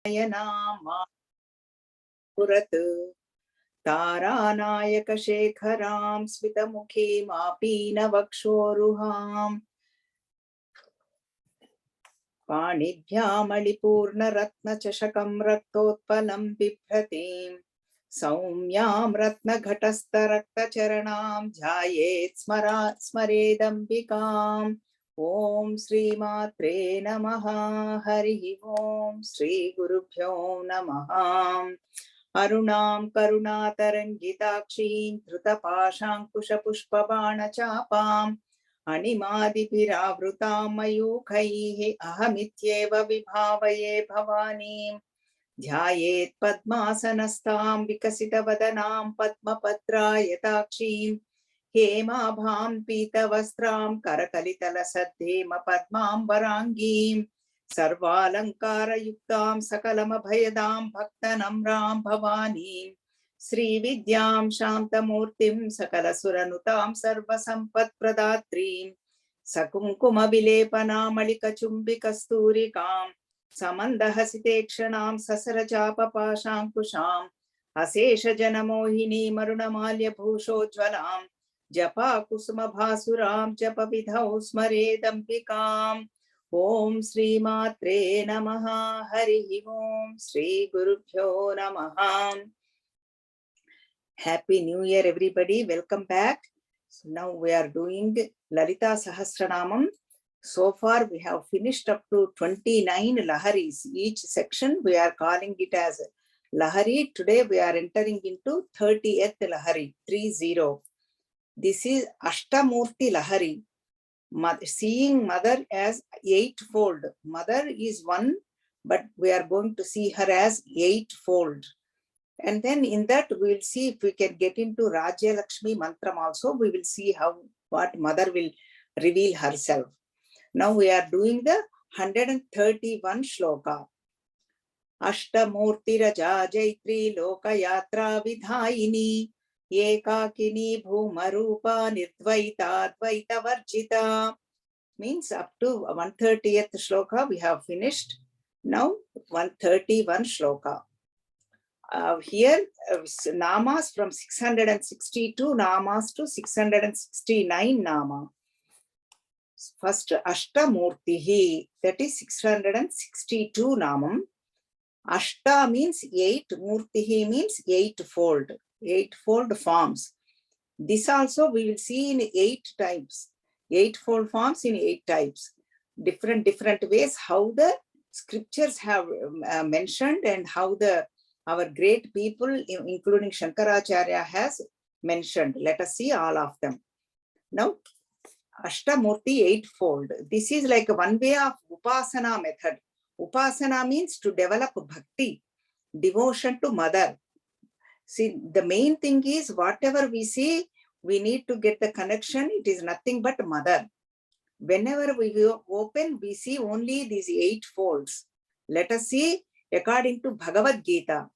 नामा पुरत् तारानायकशेखरां स्मितमुखीमापीनवक्षोरुहाम् पाणिभ्यामलिपूर्णरत्नचषकं रक्तोत्पलं बिभ्रतीं सौम्यां रत्नघटस्थरक्तचरणां ध्यायेत् स्मरेदम्बिकाम्। ॐ श्रीमात्रे नमः। हरिः ॐ श्रीगुरुभ्यो नमः। अरुणां करुणातरङ्गिताक्षीं धृतपाशाङ्कुशपुष्पबाणचापाम् अणिमादिभिरावृतां मयूखैः अहमित्येव विभावये भवानीं। ध्यायेत् पद्मासनस्थां विकसितवदनां पद्मपत्रायताक्षीं हेमाभां पीतवस्त्रां करकलितलसद्धेम पद्माम्बराङ्गीं सर्वालङ्कारयुक्तां सकलमभयदां भक्तनम्रां भवानीं श्रीविद्यां शान्तमूर्तिं सकलसुरनुतां सर्वसम्पत्प्रदात्रीं सकुङ्कुमविलेपनामलिकचुम्बिकस्तूरिकां समन्दहसितेक्षणां ससरचापपाशाङ्कुशाम् अशेषजनमोहिनीमरुणमाल्यभूषोज्ज्वलां जपाकुसुमभासुरां जपविधौ स्मरेदम्बिकाम्। ॐ श्रीमात्रे नमः। हरिः ॐ श्रीगुरुभ्यो नमः। Happy New Year, everybody. Welcome back. So now we are doing Lalita Sahasranamam. So far we have finished up to 29 Laharis. Each section we are calling it as Lahari. Today we are entering into 30th Lahari, 30. This is Ashtamurti Lahari. Seeing mother as eightfold. Mother is one, but we are going to see her as eightfold. And then in that we will see if we can get into Rajya Lakshmi Mantram also. We will see what mother will reveal herself. Now we are doing the 131 shloka. Ashtamurti Raja Jaitri Lokayatra Vidhayini Ekakini Bhumarupa Nirdvaita Dvaita Varjita. Means up to 130th shloka we have finished. Now 131 shloka. Here namas from 662 namas to 669 nama. First Ashtamurtihi, that is 662 namam. Ashta means 8, Murtihi means eightfold forms. This also we will see in 8 types, eightfold forms in 8 types. Different ways how the scriptures have mentioned and how our great people, including Shankaracharya, has mentioned. Let us see all of them. Now, Ashtamurti eightfold. This is like one way of Upasana method. Upasana means to develop bhakti, devotion to mother. See, the main thing is whatever we see, we need to get the connection. It is nothing but mother. Whenever we open, we see only these 8 folds. Let us see according to Bhagavad Gita.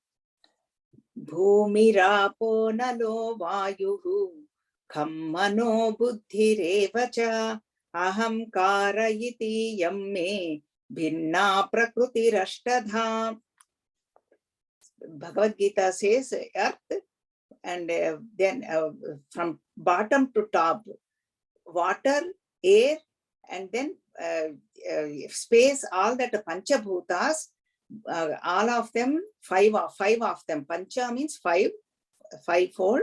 Bhumirapo nalo vayuhu khammano buddhirevacha ahamkara iti yamme bhinna prakrutirashtadha. Bhagavad Gita says earth and then from bottom to top, water, air, and then space, all that Panchabhutas, all of them, five of them. Pancha means fivefold.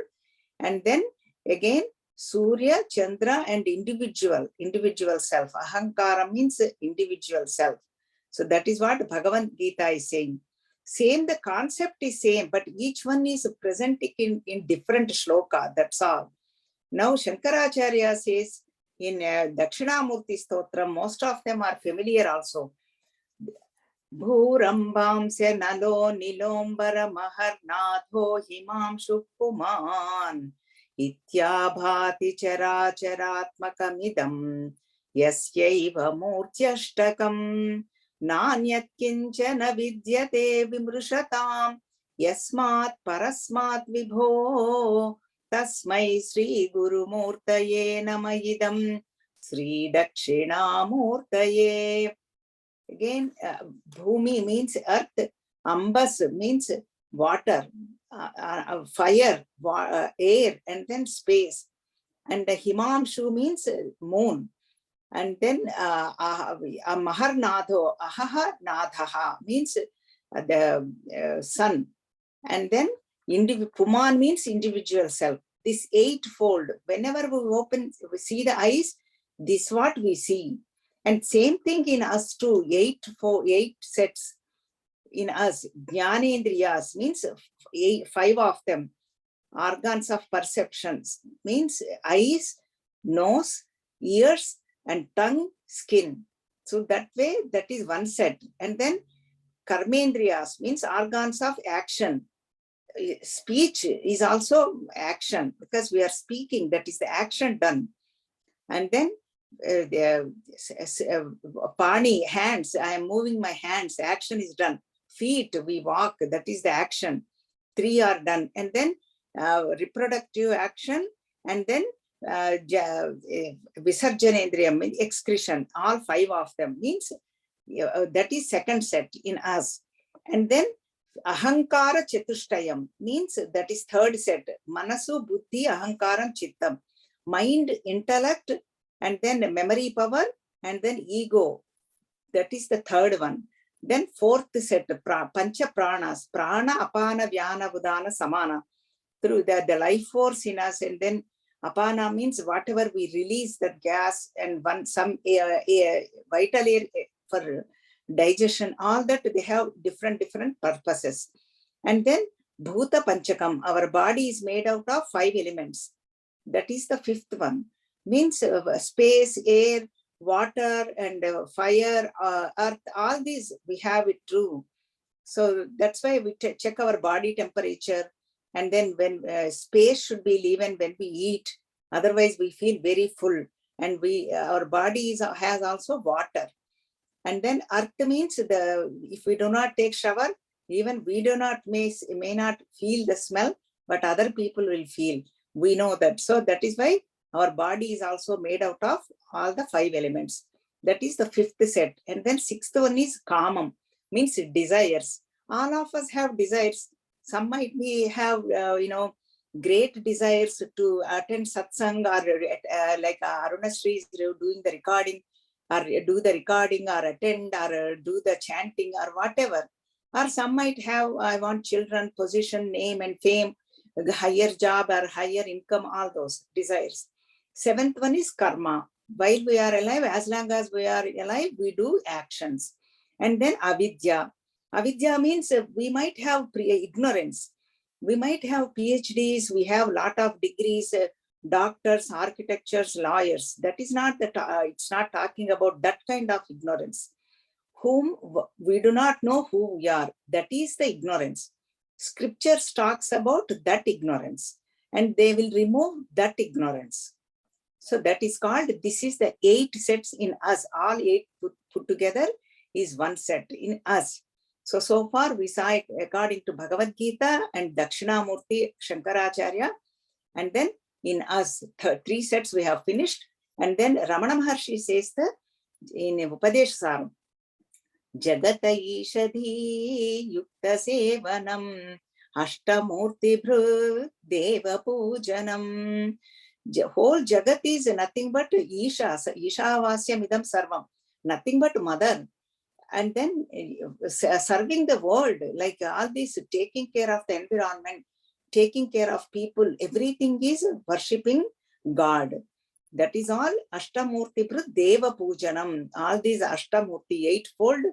And then again, Surya, Chandra, and individual self. Ahankara means individual self. So that is what Bhagavad Gita is saying. Same, the concept is same, but each one is present in different shloka, that's all. Now Shankaracharya says in Dakshinamurti Stotram, most of them are familiar also. Bhurambamsya nalo nilombara maharnatho himam shukkuman ityabhati characharatmakamidam yasyaiva murtyashtakam nanyat kinchana vidyate vimrushatam yasmat parasmat vibho tasmai Sri Guru Murtaye namayidam Sri Dakshinamurtaye. Again, Bhumi means earth, Ambas means water, fire, air, and then space. And the Himamshu means moon. And then Maharnadho, Ahaha Nadhaha means the sun. And then Puman means individual self. This eightfold, whenever we see the eyes, this is what we see. And same thing in us too, 8 sets in us. Jnanendriyas means 5 of them. Organs of perceptions means eyes, nose, ears, and tongue, skin. So that way, that is one set. And then karmendriyas means organs of action. Speech is also action because we are speaking, that is the action done. And then pani, hands, I am moving my hands, action is done. Feet, we walk, that is the action. 3 are done. And then reproductive action, and then Visarjanendriya, excretion, all 5 of them means that is second set in us. And then Ahankara Chatushtayam means that is third set. Manasu, Buddhi, Ahankaram, Chittam. Mind, intellect, and then memory power, and then ego. That is the third one. Then fourth set, Pancha Pranas, Prana, Apana, Vyana, Udana, Samana. Through the life force in us, and then Apana means whatever we release, that gas, and some vital air for digestion, all that they have different purposes. And then Bhuta Panchakam, our body is made out of 5 elements. That is the 5th one. Means space, air, water, and fire, earth, all these we have it true. So that's why we check our body temperature. And then when space should be given when we eat, otherwise we feel very full. And our body has also water. And then earth means if we do not take shower, even we may not feel the smell, but other people will feel. We know that. So that is why our body is also made out of all the 5 elements. That is the 5th set. And then 6th one is kamam, means desires. All of us have desires. Some might have great desires to attend satsang, or like Arunashree is doing the recording, or do the recording, or attend, or do the chanting, or whatever. Or some might have, I want children, position, name, and fame, higher job or higher income, all those desires. 7th one is karma. While we are alive, as long as we are alive, we do actions. And then avidya. Avidya means we might have ignorance. We might have PhDs, we have a lot of degrees, doctors, architects, lawyers. That is not it's not talking about that kind of ignorance. Whom we do not know who we are. That is the ignorance. Scriptures talks about that ignorance, and they will remove that ignorance. So that is called, this is the 8 sets in us. All 8 put together is one set in us. So far we saw it according to Bhagavad Gita and Dakshinamurti Shankaracharya. And then in us, 3 sets we have finished. And then Ramana Maharshi says in Upadesh Saram, Jagata Ishadhi Yukta Sevanam Ashtamurti Bhru Deva Pujanam. Whole Jagat is nothing but Isha, Ishavasyam Idam Sarvam, nothing but mother. And then serving the world, like all this, taking care of the environment, taking care of people, everything is worshipping God. That is all Ashtamurti Prut Deva Pujanam. All these Ashtamurti, 8-fold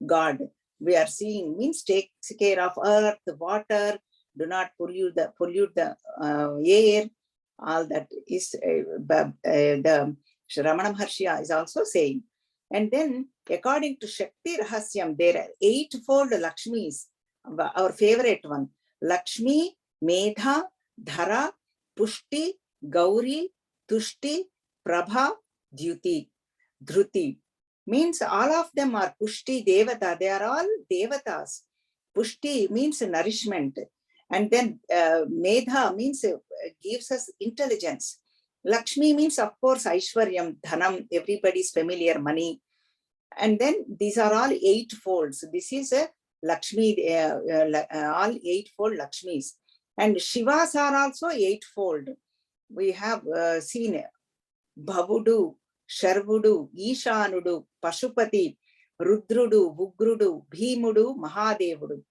God we are seeing, means takes care of earth, water, do not pollute the air. All that is the Ramana Maharshi is also saying. And then according to Shakti Rahasyam, there are 8-fold Lakshmis, our favorite one. Lakshmi, Medha, Dhara, Pushti, Gauri, Tushti, Prabha, Dyuti, Dhruti. Means all of them are Pushti, Devata. They are all Devatas. Pushti means nourishment. And then Medha means gives us intelligence. Lakshmi means, of course, Aishwaryam, Dhanam, everybody's familiar, money. And then these are all 8 folds. This is Lakshmi, all eightfold Lakshmis. And Shivas are also eightfold. We have seen Bhavudu, Sharvudu, Ishanudu, Pashupati, Rudrudu, Vugrudu, Bhimudu, Mahadevudu.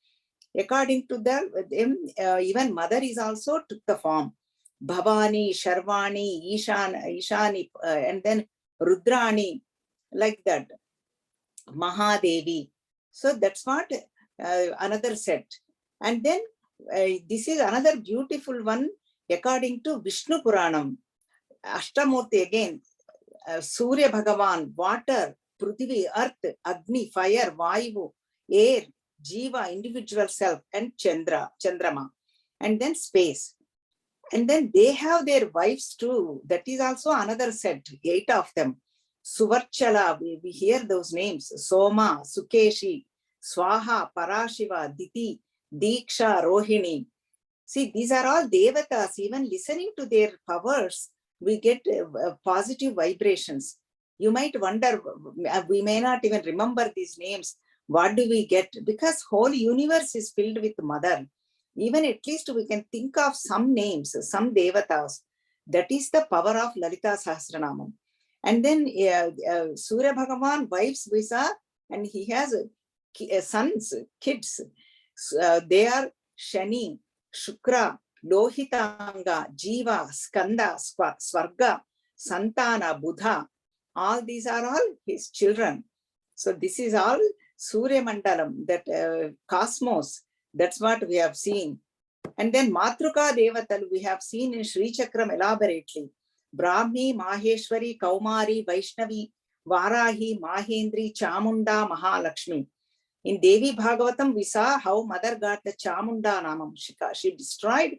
According to them, even mother is also took the form. Bhavani, Sharvani, Ishani, and then Rudrani, like that. Mahadevi. So that's what another set. And then this is another beautiful one according to Vishnu Puranam. Ashtamurti again, Surya Bhagavan, water, Prithvi, earth, Agni, fire, Vayu, air, Jiva, individual self, and Chandrama. And then space. And then they have their wives too. That is also another set, 8 of them. Suvarchala, we hear those names. Soma, Sukeshi, Swaha, Parashiva, Diti, Diksha, Rohini. See, these are all devatas. Even listening to their powers, we get positive vibrations. You might wonder, we may not even remember these names. What do we get? Because whole universe is filled with mother. Even at least we can think of some names, some devatas. That is the power of Lalita Sahasranamam. And then Surya Bhagavan wives Visa, and he has sons, kids. They are Shani, Shukra, Lohitanga, Jiva, Skanda, Swarga, Santana, Buddha. All these are all his children. So this is all Surya Mandalam, that cosmos. That's what we have seen. And then Matruka Devatal we have seen in Sri Chakram elaborately. Brahmi, Maheshwari, Kaumari, Vaishnavi, Varahi, Mahendri, Chamunda, Mahalakshmi. In Devi Bhagavatam, we saw how mother got the Chamunda Namam. She destroyed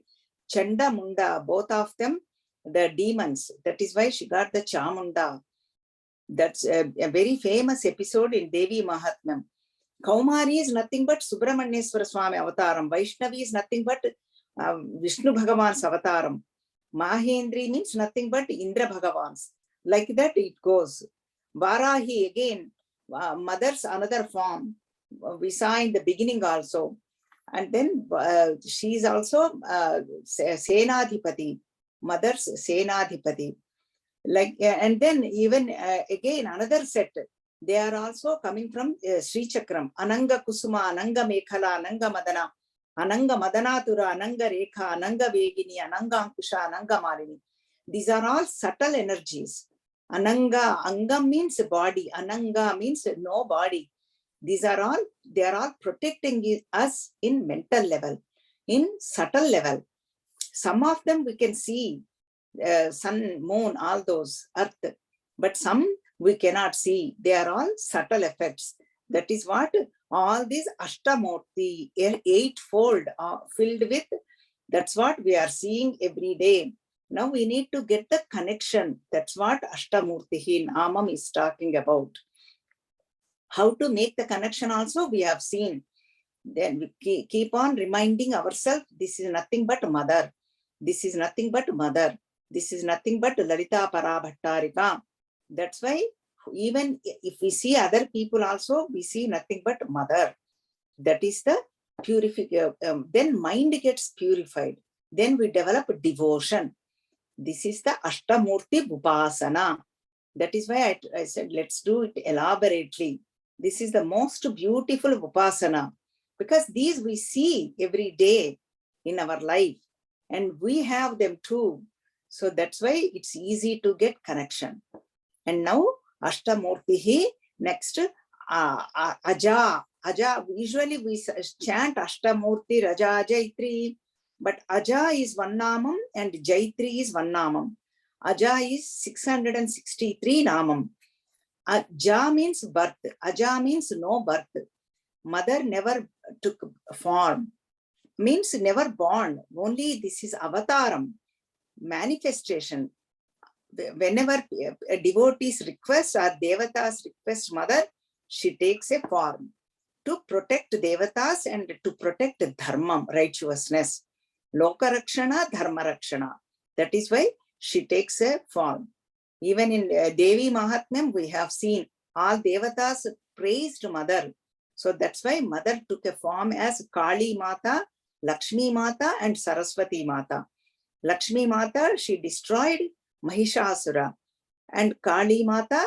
Chanda Munda, both of them, the demons. That is why she got the Chamunda. That's a very famous episode in Devi Mahatmyam. Kaumari is nothing but Subramanyeswara Swami avataram. Vaishnavi is nothing but Vishnu Bhagavan's avataram. Mahendri means nothing but Indra Bhagavan's. Like that it goes. Varahi again, mother's another form. We saw in the beginning also. And then she is also Senadhipati, mother's Senadhipati. Like, and then even again another set. They are also coming from Sri Chakram. Ananga Kusuma, Ananga Mekhala, Ananga Madana, Ananga Madanatura, Ananga Rekha, Ananga Vegini, Ananga Ankusha, Ananga Malini. These are all subtle energies. Ananga, Anga means body. Ananga means no body. These are all, they are all protecting us in mental level, in subtle level. Some of them we can see, sun, moon, all those, earth. But some we cannot see. They are all subtle effects. That is what all these Ashtamurti, eightfold, are filled with. That's what we are seeing every day. Now we need to get the connection. That's what Ashtamurti Namam is talking about. How to make the connection also we have seen. Then we keep on reminding ourselves, this is nothing but mother. This is nothing but mother. This is nothing but Lalita Parabhattarika. That's why even if we see other people also, we see nothing but mother. That is the purification. Then mind gets purified. Then we develop devotion. This is the Ashtamurti Upasana. That is why I said, let's do it elaborately. This is the most beautiful Upasana. Because these we see every day in our life. And we have them too. So that's why it's easy to get connection. And now Ashtamurti, next Aja. Aja, usually we chant Ashtamurti, Raja, Jaitri. But Aja is one namam and Jaitri is one namam. Aja is 663 namam. Aja means birth. Aja means no birth. Mother never took form. Means never born. Only this is avataram, manifestation. Whenever a devotee's request or devatas request mother, she takes a form to protect devatas and to protect dharmam, righteousness. Loka Rakshana, Dharma Rakshana. That is why she takes a form. Even in Devi Mahatmyam, we have seen all devatas praised mother. So that's why mother took a form as Kali Mata, Lakshmi Mata, and Saraswati Mata. Lakshmi Mata, she destroyed Mahishasura, and Kali Mata,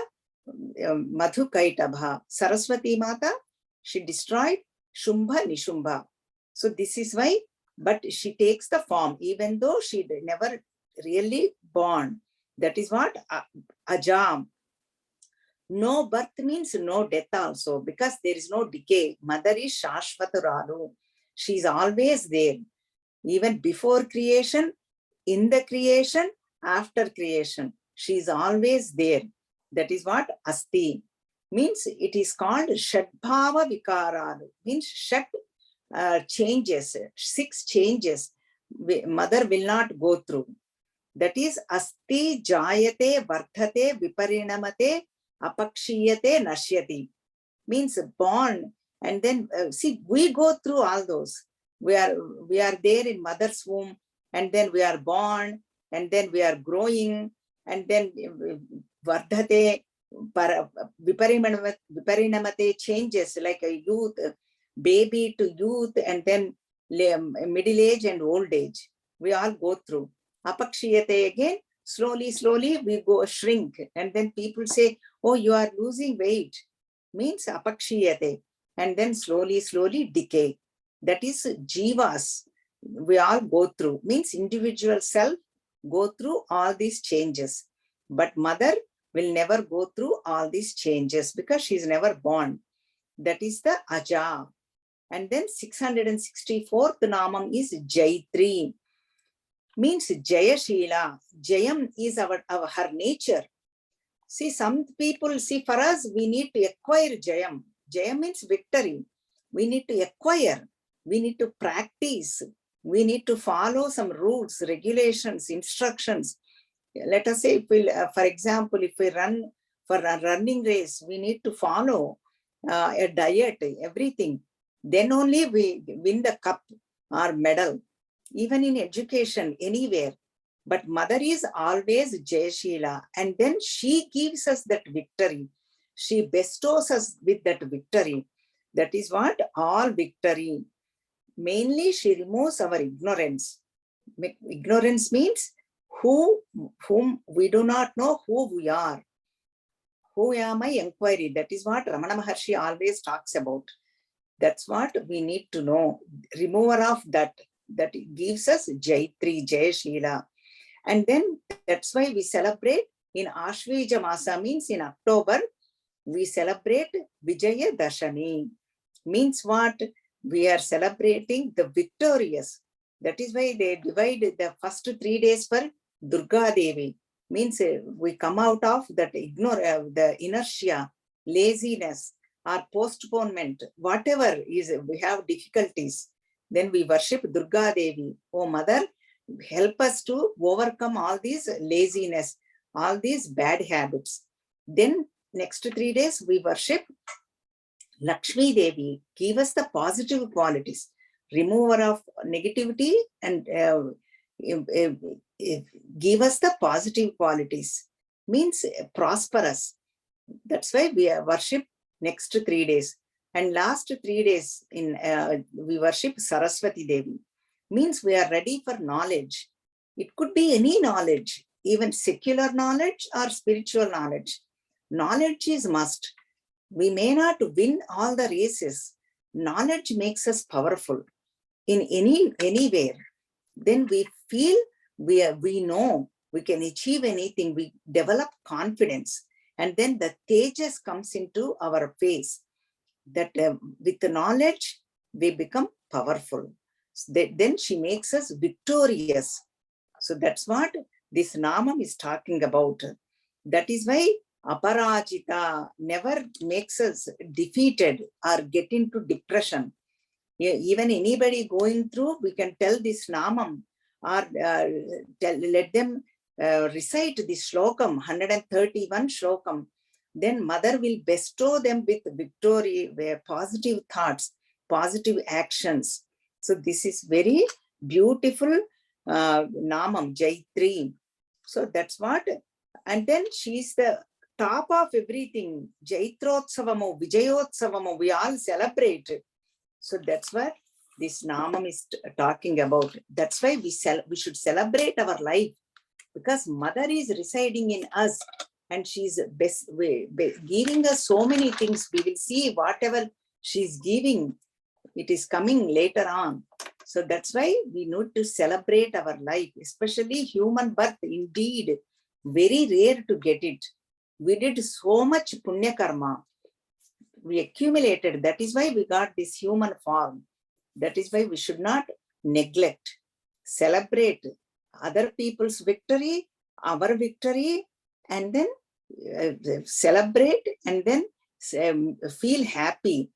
Madhu Kaitabha. Saraswati Mata, she destroyed Shumbha Nishumbha. So this is why, but she takes the form, even though she never really born. That is what Ajam. No birth means no death also, because there is no decay. Mother is Shashvataralu. She is always there, even before creation, in the creation, after creation. She is always there. That is what Asti means. It is called Shadbhava Vikaralu, means Shad changes, 6 changes. Mother will not go through. That is Asti, Jayate, Vardhate, Viparinamate, Apakshiyate, Nashyati. Means born, and then see, we go through all those. We are there in mother's womb, and then we are born, and then we are growing, and then Vardhate, Viparinamate changes, like a youth, baby to youth, and then middle age and old age. We all go through. Apakshiyate again, slowly we go shrink, and then people say, oh, you are losing weight, means apakshiyate, and then slowly decay. That is jivas. We all go through, means individual self go through all these changes. But mother will never go through all these changes because she is never born. That is the Aja. And then 664th Namam is Jaitri. Means Jayashila. Jayam is her nature. See, some people, see, for us, we need to acquire Jayam. Jayam means victory. We need to acquire. We need to practice. We need to follow some rules, regulations, instructions. Let us say, if we, for example, if we run for a running race, we need to follow a diet, everything. Then only we win the cup or medal. Even in education, anywhere. But mother is always Jayashila, and then she gives us that victory. She bestows us with that victory. That is what all victory. Mainly, she removes our ignorance. Ignorance means whom we do not know who we are. Who am I? Inquiry. That is what Ramana Maharshi always talks about. That's what we need to know. Remover of that gives us Jaitri, Jayashila. And then that's why we celebrate in Ashvija Masa, means in October, we celebrate Vijaya Dashami. Means what? We are celebrating the victorious. That is why they divide the first 3 days for Durga Devi. Means we come out of that the inertia, laziness, or postponement, whatever is, we have difficulties. Then we worship Durga Devi. Oh Mother, help us to overcome all these laziness, all these bad habits. Then next 3 days we worship Lakshmi Devi. Give us the positive qualities, remover of negativity, and give us the positive qualities. Means prosperous. That's why we worship next 3 days. And last 3 days we worship Saraswati Devi. Means we are ready for knowledge. It could be any knowledge, even secular knowledge or spiritual knowledge. Knowledge is must. We may not win all the races. Knowledge makes us powerful in anywhere. Then we feel we know we can achieve anything. We develop confidence, and then the tejas comes into our face. That with the knowledge we become powerful. Then she makes us victorious. So that's what this Namam is talking about. That is why Aparajita never makes us defeated or get into depression. Even anybody going through, we can tell this Namam, or let them recite this Shlokam, 131 Shlokam. Then Mother will bestow them with victory, positive thoughts, positive actions. So this is very beautiful Namam, Jaitri. So that's what. And then she is the top of everything, Jaitrotsavamu, Vijayotsavamu, we all celebrate. So that's what this Namam is talking about. That's why we should celebrate our life, because Mother is residing in us and she's giving us so many things. We will see whatever she's giving, it is coming later on. So that's why we need to celebrate our life, especially human birth. Indeed, very rare to get it. We did so much punya karma. We accumulated. That is why we got this human form. That is why we should not neglect, celebrate other people's victory, our victory, and then celebrate and then feel happy.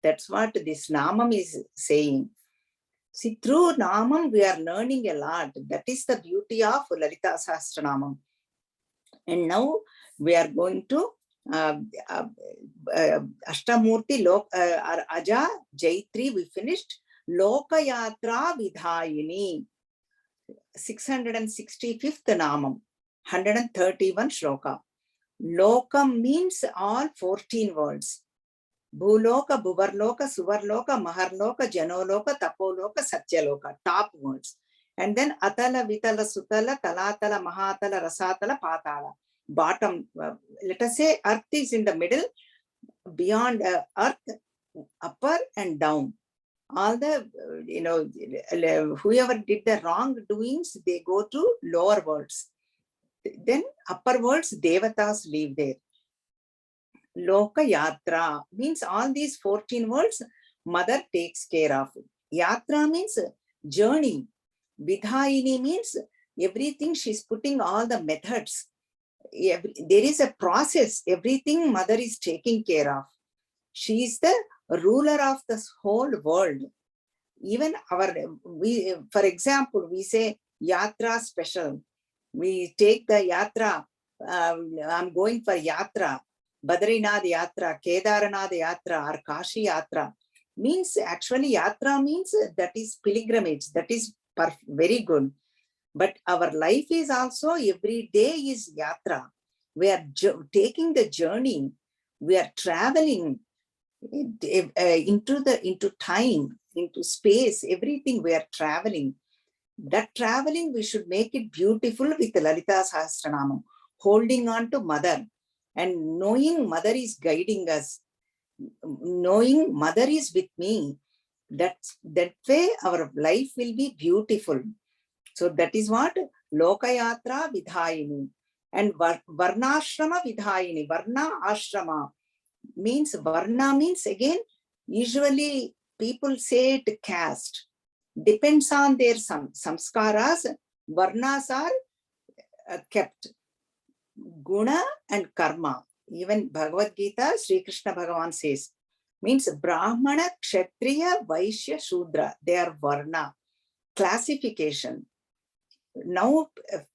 That's what this Namam is saying. See, through Namam, we are learning a lot. That is the beauty of Lalita Sahasranamam. And now we are going to Ashtamurti, Aja, Jaitri, we finished. Lokayatra Vidhayini, 665th Namam, 131 shloka. Lokam means all 14 words. Bhuloka, Bhuvarloka, Suvarloka, Maharloka, Janoloka, Tapoloka, Satyaloka, top words. And then Atala, Vitala, Sutala, Talatala, Mahatala, Rasatala, Patala, bottom. Let us say earth is in the middle, beyond earth, upper and down. All the, whoever did the wrongdoings, they go to lower worlds. Then upper worlds, Devatas live there. Loka Yatra means all these 14 worlds, Mother takes care of. Yatra means journey. Vidhayini means everything, she's putting all the methods. There is a process, everything Mother is taking care of. She is the ruler of this whole world. Even for example, we say Yatra special. We take the Yatra, I'm going for Yatra, Badrinath Yatra, Kedaranath Yatra, or Kashi Yatra. Means actually Yatra means that is pilgrimage, that is very good. But our life is also every day is Yatra. We are taking the journey, we are traveling into time, into space, everything we are traveling. That traveling, we should make it beautiful with Lalita Sahasranamam, holding on to Mother and knowing Mother is guiding us, knowing Mother is with me. That way our life will be beautiful. So that is what Lokayatra Vidhayini. And Varnashrama Vidhayini, Varna Ashrama means, Varna means again, usually people say it caste. Depends on their samskaras, Varnas are kept. Guna and Karma. Even Bhagavad Gita, Sri Krishna Bhagavan says, means Brahmana, Kshatriya, Vaishya, Shudra. They are Varna. Classification. Now,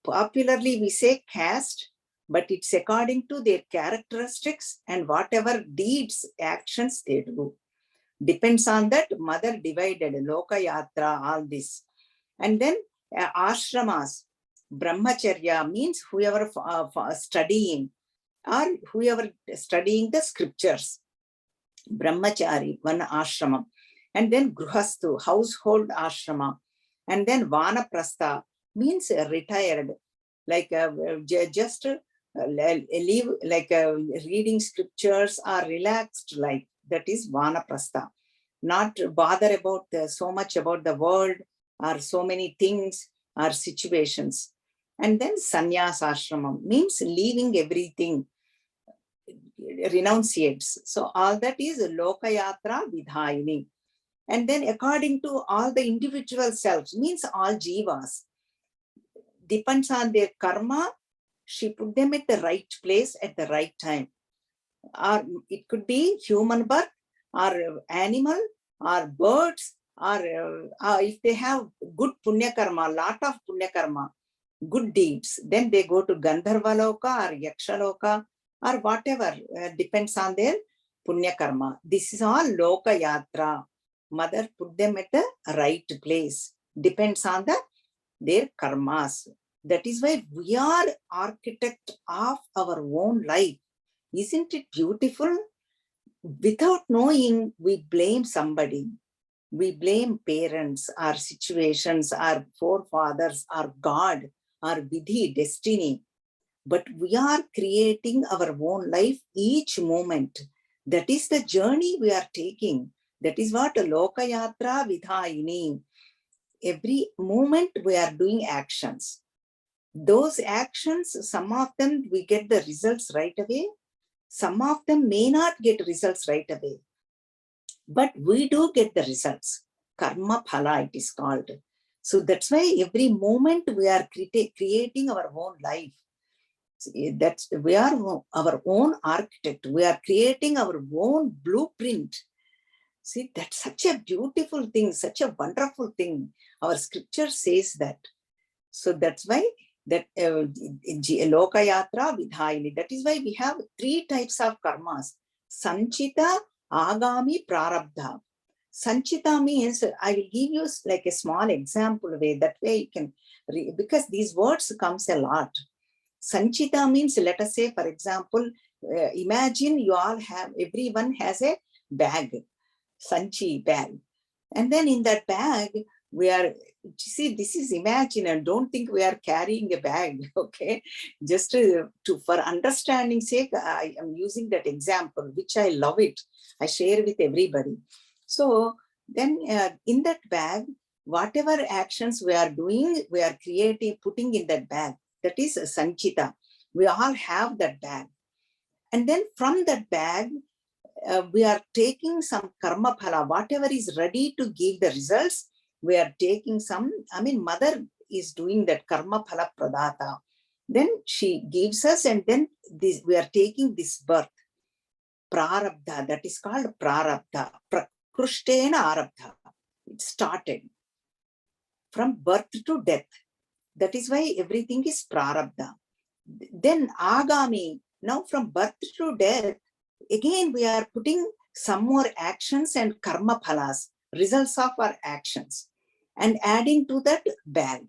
popularly we say caste, but it's according to their characteristics and whatever deeds, actions they do. Depends on that, Mother divided, Loka Yatra, all this. And then ashramas, Brahmacharya means whoever studying or whoever studying the scriptures. Brahmachari, one ashrama. And then Gruhastu, household ashrama. And then Vanaprastha means retired, like just live like reading scriptures or relaxed life. That is Vanaprastha. Not bother about so much about the world or so many things or situations. And then Sannyas Ashramam means leaving everything, renunciates. So all that is Lokayatra Vidhayini. And then according to all the individual selves, means all jivas, depends on their karma, she put them at the right place at the right time. Or it could be human birth, or animal, or birds, or if they have good punya karma, lot of punya karma, good deeds, then they go to Gandharva Loka or Yaksha Loka or whatever, depends on their punya karma. This is all Loka Yatra. Mother put them at the right place, depends on their karmas. That is why we are architect of our own life. Isn't it beautiful? Without knowing, we blame somebody. We blame parents, our situations, our forefathers, our God, our vidhi, destiny. But we are creating our own life each moment. That is the journey we are taking. That is what Lokayatra Vidhayini. Every moment we are doing actions. Those actions, some of them we get the results right away. Some of them may not get results right away. But we do get the results. Karma phala, it is called. So that's why every moment we are creating our own life. That's, we are our own architect. We are creating our own blueprint. See, that's such a beautiful thing, such a wonderful thing. Our scripture says that. So that's why that Lokayatra Vidhayini. That is why we have 3 types of karmas. Sanchita, Agami, Prarabdha. Sanchita means, I will give you like a small example way, that way you can, because these words comes a lot. Sanchita means, let us say, for example, imagine you all have, everyone has a bag, Sanchi bag. And then in that bag, we are, see, this is imagine, and don't think we are carrying a bag, okay? Just for understanding sake, I am using that example, which I love it. I share with everybody. So then in that bag, whatever actions we are doing, we are creating, putting in that bag. That is Sanchita. We all have that bag. And then from that bag, we are taking some karma phala, whatever is ready to give the results, we are taking some, I mean, mother is doing that karma phala pradata. Then she gives us, and then this, we are taking this birth. Prarabdha, that is called prarabdha. Prakrishtena arabdha. It started from birth to death. That is why everything is prarabdha. Then agami, now from birth to death, again we are putting some more actions and karma phalas, results of our actions, and adding to that bag.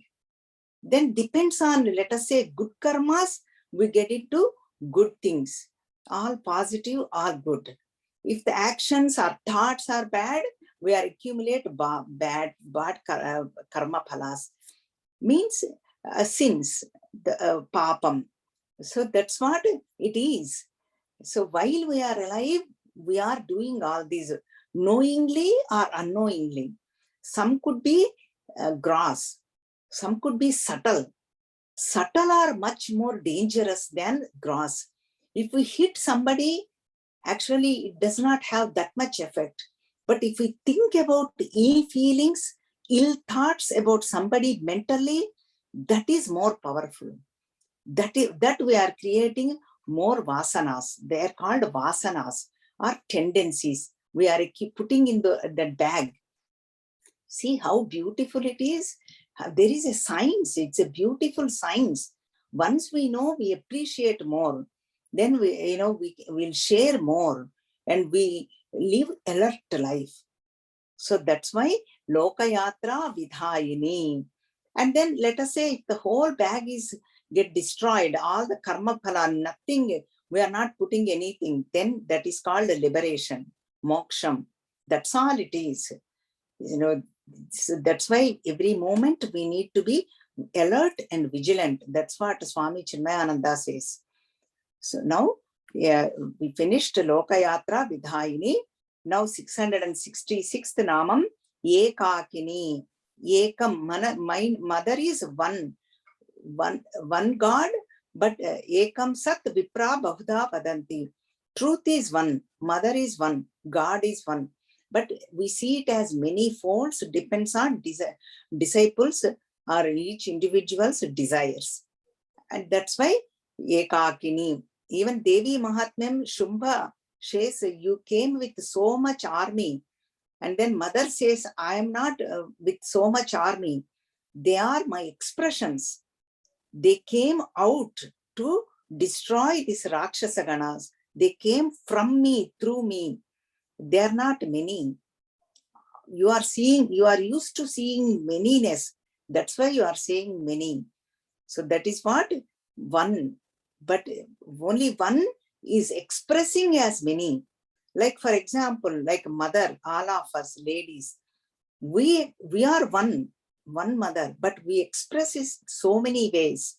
Then depends on, let us say, good karmas, we get into good things. All positive, all good. If the actions or thoughts are bad, we are accumulate bad karma phalas. Means sins, the papam. So that's what it is. So while we are alive, we are doing all these knowingly or unknowingly. Some could be gross, some could be subtle. Subtle are much more dangerous than gross. If we hit somebody, actually it does not have that much effect. But if we think about ill feelings, ill thoughts about somebody mentally, that is more powerful. That we are creating more vasanas. They are called vasanas, or tendencies. We are putting in that bag. See how beautiful it is. There is a science. It's a beautiful science. Once we know, we appreciate more. Then we will share more, and we live alert life. So that's why Lokayatra Vidhayini. And then let us say if the whole bag is get destroyed, all the karma phala, nothing, we are not putting anything, then that is called liberation, moksham. That's all it is. So that's why every moment we need to be alert and vigilant. That's what Swami Chinmaya says. So now we finished Lokayatra Vidhayini. Now 666th Namam, Ekakini. Ekam, my mother is one God, but Ekam Sat Vipra Bahudha Vadanti. Truth is one, mother is one, God is one. But we see it as many folds, depends on disciples or each individual's desires. And that's why Ekakini. Even Devi Mahatmyam Shumbha says, you came with so much army. And then mother says, I am not with so much army. They are my expressions. They came out to destroy these Rakshasa Ganas. They came from me, through me. They are not many. You are used to seeing manyness. That's why you are saying many. So that is what one. But only one is expressing as many. Like for example, like mother, all of us ladies, we are one mother, but we express it so many ways.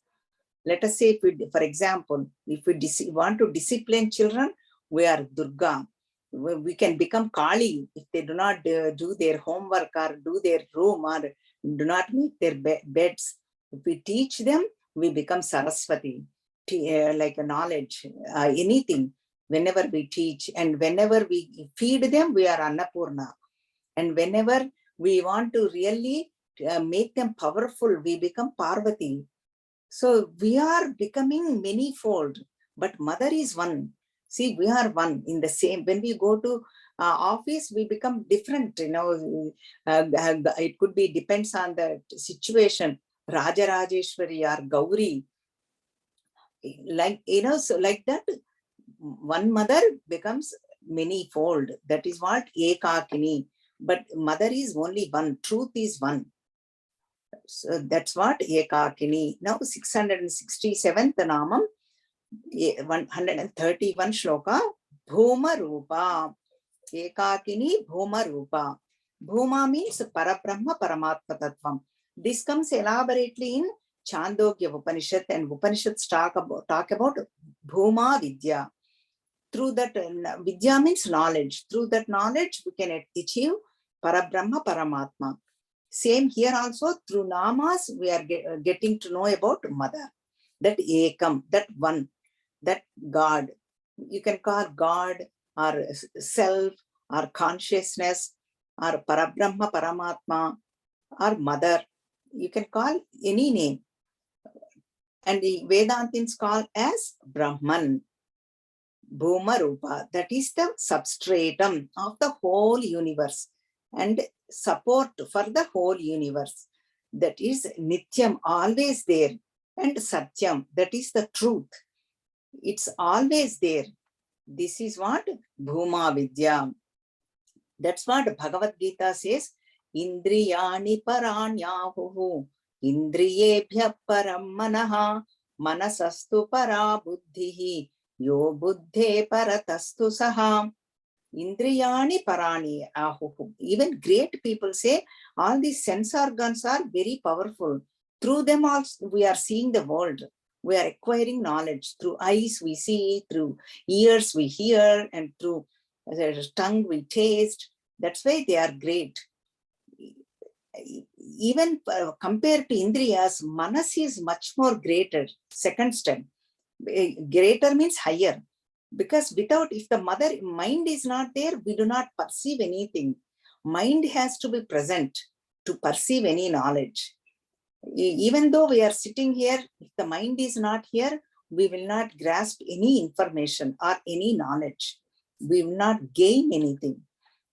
Let us say, if we, for example, if we want to discipline children, we are Durga. We can become Kali if they do not do their homework or do their room or do not make their beds. If we teach them, we become Saraswati, like a knowledge, anything. Whenever we teach and whenever we feed them, we are Annapurna. And whenever we want to really make them powerful, we become Parvati. So we are becoming many-fold, but mother is one. See, we are one in the same. When we go to office, we become different. It could be, depends on the situation. Raja Rajeshwari or Gauri. Like, so like that, one mother becomes many-fold. That is what Ekakini. But mother is only one. Truth is one. So that's what Ekakini. Now 667th Namam, 131 shloka, Bhuma Rupa. Ekakini Bhuma Rupa. Bhuma means Parabrahma Paramatma Tattvam. This comes elaborately in Chandogya Upanishad, and Upanishads talk about Bhuma Vidya. Through that, Vidya means knowledge. Through that knowledge, we can achieve Parabrahma Paramatma. Same here also, through namas, we are getting to know about mother. That Ekam, that one, that God. You can call God or self or consciousness or Parabrahma Paramatma or mother. You can call any name. And the Vedantins call as Brahman. Bhuma Rupa, that is the substratum of the whole universe and support for the whole universe. That is Nityam, always there, and Satyam, that is the truth. It's always there. This is what Bhuma Vidya. That's what Bhagavad Gita says, Indriyani paranyahuhu, Indriyebhya param manaha, manasastu para buddhihi, Yo buddhe paratastu saha. Indriyani parani ahuhu. Even great people say all these sense organs are very powerful. Through them also we are seeing the world. We are acquiring knowledge. Through eyes we see, through ears we hear, and through the tongue we taste. That's why they are great. Even compared to Indriyas, Manas is much more greater, second step. Greater means higher, because without, if the mother mind is not there, we do not perceive anything. Mind has to be present to perceive any knowledge. Even though we are sitting here, if the mind is not here, we will not grasp any information or any knowledge. We will not gain anything.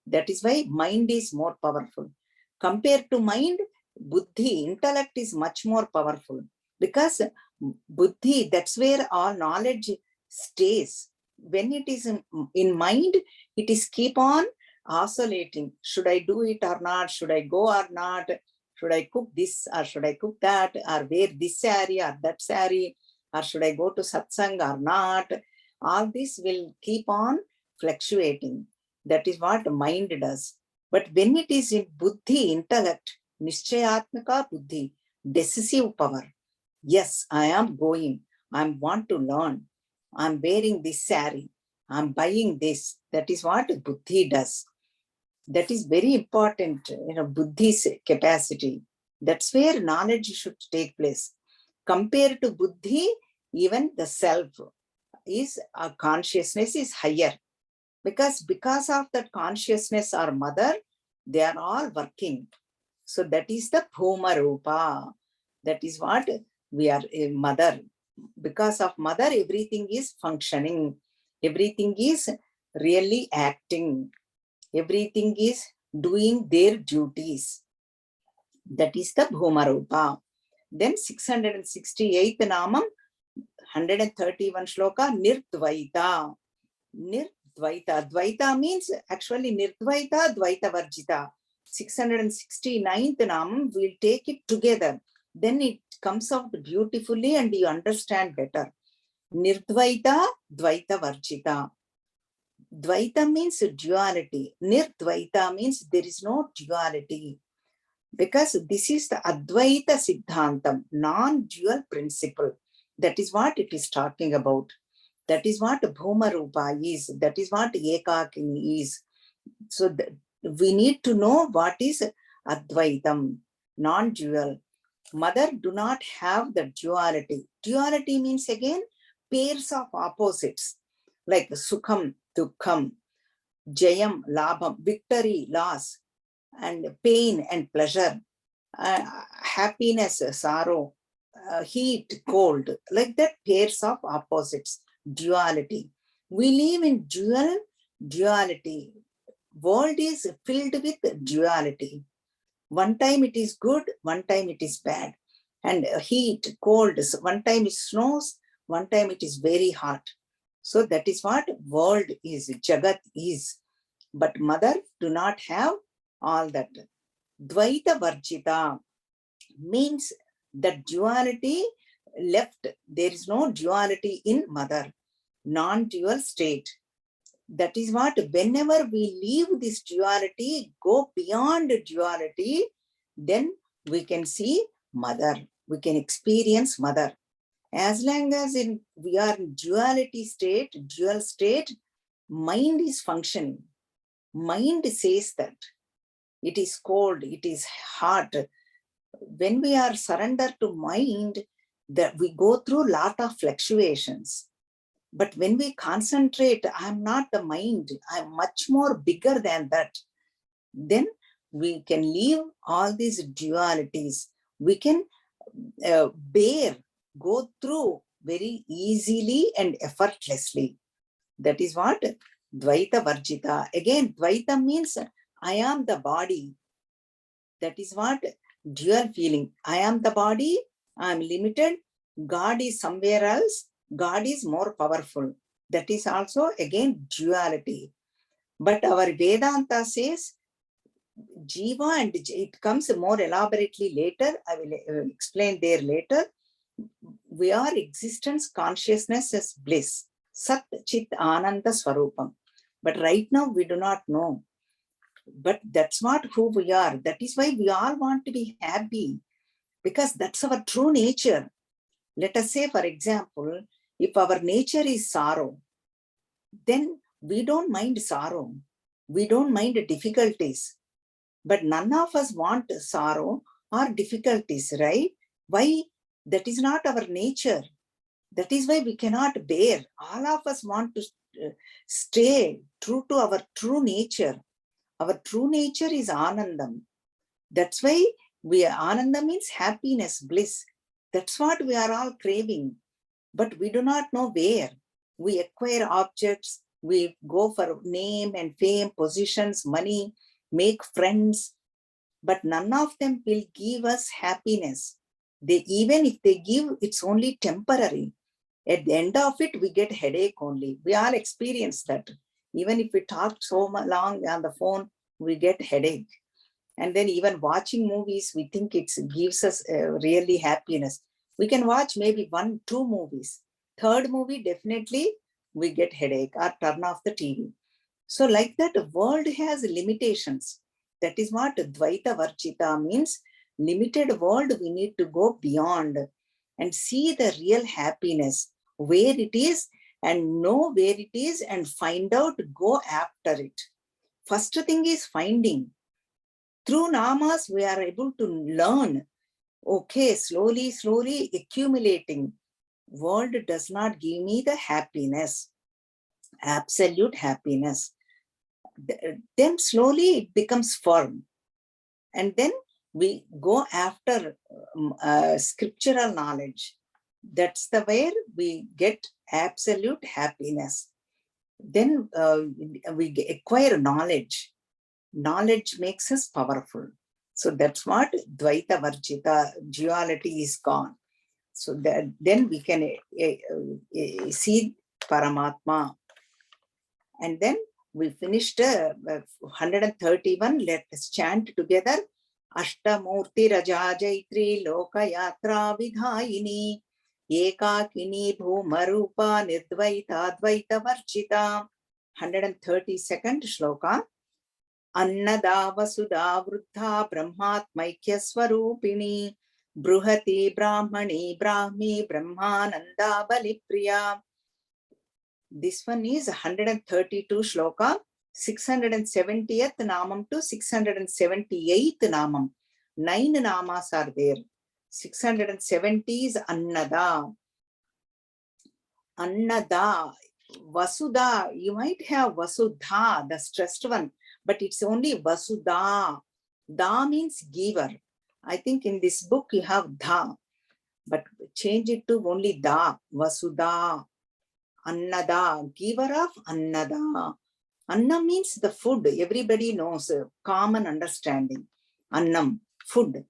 That is why mind is more powerful. Compared to mind, buddhi, intellect is much more powerful, because buddhi, that's where all knowledge stays. When it is in mind, it is keep on oscillating. Should I do it or not? Should I go or not? Should I cook this or should I cook that? Or wear this saree or that saree? Or should I go to satsang or not? All this will keep on fluctuating. That is what mind does. But when it is in buddhi, intellect, nischayatmaka buddhi, decisive power. Yes, I am going. I want to learn. I'm wearing this saree. I'm buying this. That is what buddhi does. That is very important, buddhi's capacity. That's where knowledge should take place. Compared to buddhi, even the self is, consciousness is higher. Because of that consciousness or mother, they are all working. So that is the Bhuma Rupa. That is what we are, a mother. Because of mother, everything is functioning. Everything is really acting. Everything is doing their duties. That is the Bhuma Rupa. Then 668th Namam, 131 shloka, Nirdvaita. Nirdvaita. Dvaita means actually Nirdvaita, Dvaita Varjita. 669th Namam, we'll take it together. Then it comes out beautifully and you understand better. Nirdvaita, Dvaita Varjita. Dvaita means duality. Nirdvaita means there is no duality. Because this is the Advaita Siddhantam, non-dual principle. That is what it is talking about. That is what Bhuma Rupa is. That is what Ekakini is. So we need to know what is Advaitam, non-dual. Mother do not have the duality. Duality means again pairs of opposites like Sukham, Dukkham, Jayam, Labham, victory, loss, and pain and pleasure, happiness, sorrow, heat, cold, like that pairs of opposites, duality. We live in duality. World is filled with duality. One time it is good, one time it is bad. And heat, cold, one time it snows, one time it is very hot. So that is what world is, Jagat is. But mother do not have all that. Dvaita Varjita means that duality left. There is no duality in mother, non-dual state. That is what, whenever we leave this duality, go beyond duality, then we can see mother, we can experience mother. As long as we are in duality state, dual state, mind is functioning. Mind says that it is cold, it is hot. When we are surrendered to mind, that we go through a lot of fluctuations. But when we concentrate, I'm not the mind, I'm much more bigger than that, then we can leave all these dualities. We can go through very easily and effortlessly. That is what Dvaita Varjita. Again, Dvaita means I am the body. That is what dual feeling. I am the body, I am limited, God is somewhere else, God is more powerful. That is also again duality. But our Vedanta says Jiva, and it comes more elaborately later. I will explain there later. We are existence, consciousness as bliss. Sat Chit Ananda Swarupam. But right now we do not know. But that's not who we are. That is why we all want to be happy, because that's our true nature. Let us say, for example, if our nature is sorrow, then we don't mind sorrow. We don't mind difficulties. But none of us want sorrow or difficulties, right? Why? That is not our nature. That is why we cannot bear. All of us want to stay true to our true nature. Our true nature is Anandam. That's why Ananda means happiness, bliss. That's what we are all craving. But we do not know where. We acquire objects, we go for name and fame, positions, money, make friends, but none of them will give us happiness. Even if they give, it's only temporary. At the end of it, we get headache only. We all experience that. Even if we talk so long on the phone, we get headache. And then even watching movies, we think it gives us really happiness. We can watch maybe 1-2 movies. Third movie, definitely we get headache or turn off the TV. So like that, the world has limitations. That is what Dvaita Varjita means. Limited world, we need to go beyond and see the real happiness, where it is, and know where it is, and find out, go after it. First thing is finding. Through namas, we are able to learn. Okay, slowly, slowly accumulating. World does not give me the happiness, absolute happiness. Then slowly it becomes firm. And then we go after scriptural knowledge. That's the where we get absolute happiness. Then we acquire knowledge. Knowledge makes us powerful. So that's what Dvaita Varjita, duality is gone. So that then we can see Paramatma. And then we finished 131. Let us chant together. Ashtamurti Raja Jaitri Loka Yatra Vidhayini Ekakini bhumarupa nidvaita dvaita varchita. 132nd shloka. Annada vasudha vruddha brahmatmaikya swarupini bruhati brahmani brahmi brahmananda balipriya. This one is 132 shloka, 670th namam to 678th namam. 9 namas are there. 670 is Annada. Annada, Vasudha, you might have Vasudha, the stressed one, but it's only Vasudha. Da means giver. I think in this book you have Dha, but change it to only Da, Vasudha. Annada, giver of Annada. Anna means the food. Everybody knows, common understanding. Annam, food.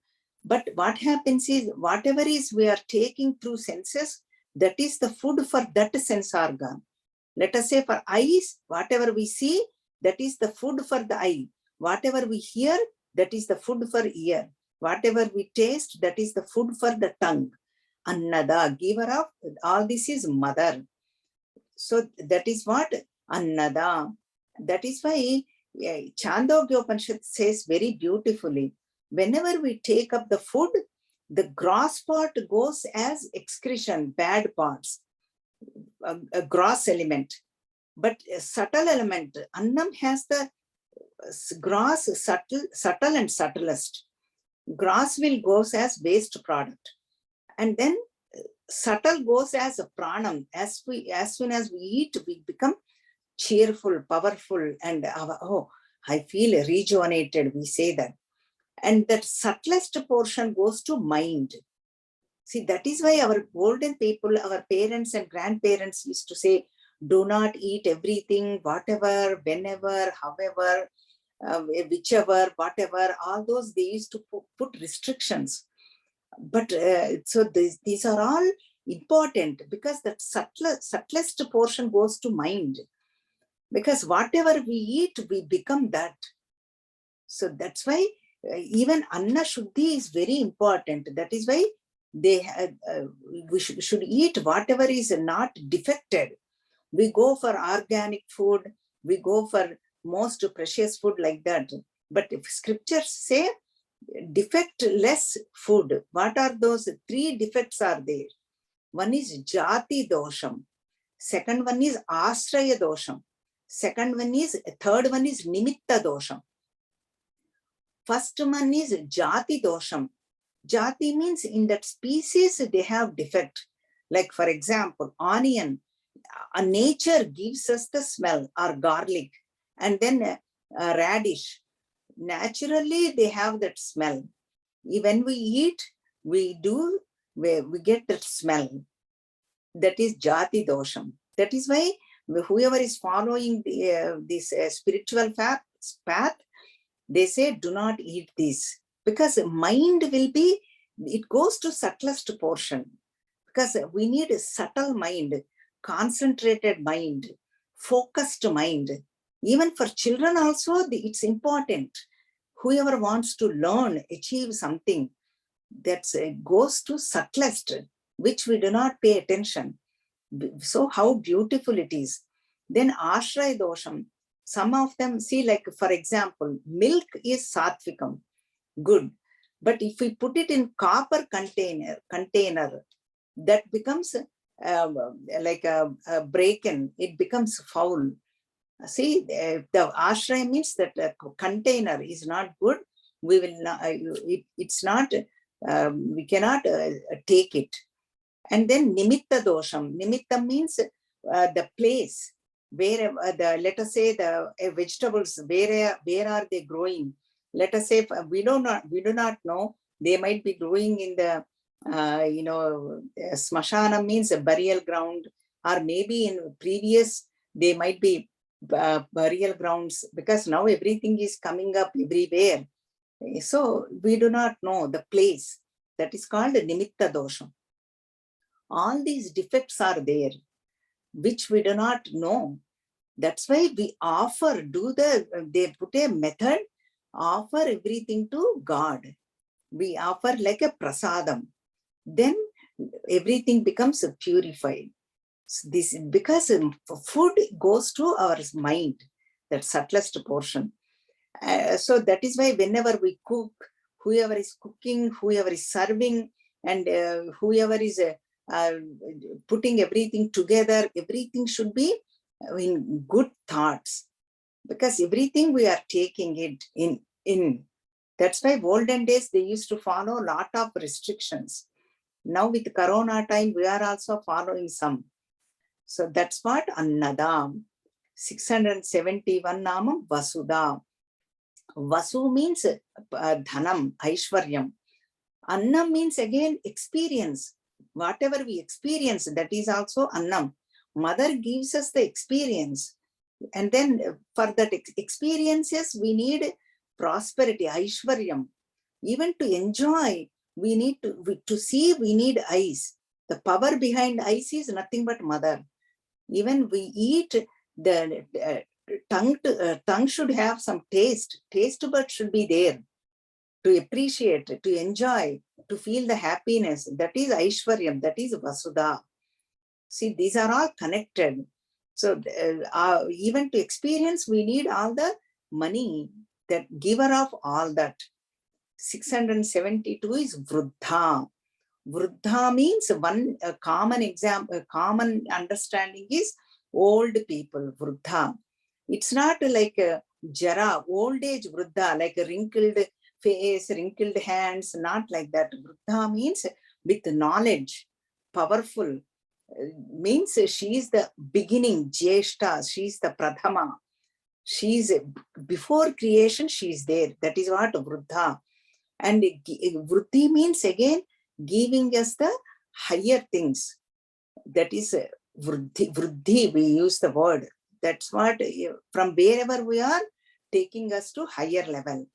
But what happens is, whatever is we are taking through senses, that is the food for that sense organ. Let us say for eyes, whatever we see, that is the food for the eye. Whatever we hear, that is the food for ear. Whatever we taste, that is the food for the tongue. Annada, giver of all this is mother. So that is what Annada. That is why Chandogya Upanishad says very beautifully, whenever we take up the food, the gross part goes as excretion, bad parts, a gross element. But a subtle element, Annam has the gross, subtle and subtlest. Gross will goes as waste product. And then subtle goes as a pranam. As soon as we eat, we become cheerful, powerful, and I feel rejuvenated, we say that. And that subtlest portion goes to mind. See, that is why our golden people, our parents and grandparents used to say, do not eat everything, whatever, whenever, however, whichever, whatever, all those they used to put restrictions. But so these are all important, because that subtlest portion goes to mind. Because whatever we eat, we become that. So that's why even Anna Shuddhi is very important. That is why we should eat whatever is not defected. We go for organic food, we go for most precious food like that. But if scriptures say defectless food, what are those? 3 defects are there. One is Jati Dosham. Second one is Ashraya Dosham. Third one is Nimitta Dosham. First one is Jati Dosham. Jati means in that species they have defect. Like for example, onion. Nature gives us the smell, or garlic, and then radish. Naturally, they have that smell. When we eat, we get that smell. That is Jati Dosham. That is why whoever is following this spiritual path, they say, do not eat this. Because mind will be, it goes to subtlest portion. Because we need a subtle mind, concentrated mind, focused mind. Even for children also, it's important. Whoever wants to learn, achieve something, that goes to subtlest, which we do not pay attention. So how beautiful it is. Then Ashraya Dosham, some of them, see, like for example, milk is Satvikam, good. But if we put it in copper container, that becomes like a break-in, it becomes foul. See, the ashraya means that the container is not good. We will not, it's not, we cannot take it. And then nimitta dosham. Nimitta means the place where let us say the vegetables, where are they growing? Let us say we do not know. They might be growing in the smashana means a burial ground, or maybe in previous they might be burial grounds, because now everything is coming up everywhere. So we do not know the place. That is called nimitta dosham. All these defects are there, which we do not know. That's why we offer, they put a method, offer everything to God. We offer like a prasadam. Then everything becomes purified. So this because food goes to our mind, that subtlest portion. So that is why whenever we cook, whoever is cooking, whoever is serving, and whoever is putting everything together, everything should be in good thoughts, because everything we are taking it in. That's why olden days they used to follow a lot of restrictions. Now with Corona time, we are also following some. So that's what Annadam. 671 Namam Vasudha. Vasu means Dhanam, Aishwaryam. Annam means again experience. Whatever we experience, that is also Annam. Mother gives us the experience. And then for that experiences, we need prosperity, Aishwaryam. Even to enjoy, we need to see, we need eyes. The power behind eyes is nothing but mother. Even we eat, the tongue should have some taste. Taste bud should be there to appreciate, to enjoy, to feel the happiness. That is Aishwaryam, that is Vasudha. See, these are all connected. So even to experience, we need all the money, that giver of all that. 672 is Vruddha. Vruddha means one common example, common understanding is old people, Vruddha. It's not like a Jara, old age Vruddha, like a wrinkled face, wrinkled hands, not like that. Vruddha means with knowledge, powerful, means she is the beginning, Jeshta, she is the Prathama. She is, before creation, she is there. That is what Vruddha. And Vriddhi means again giving us the higher things. That is Vriddhi, we use the word. That's what, from wherever we are, taking us to higher level.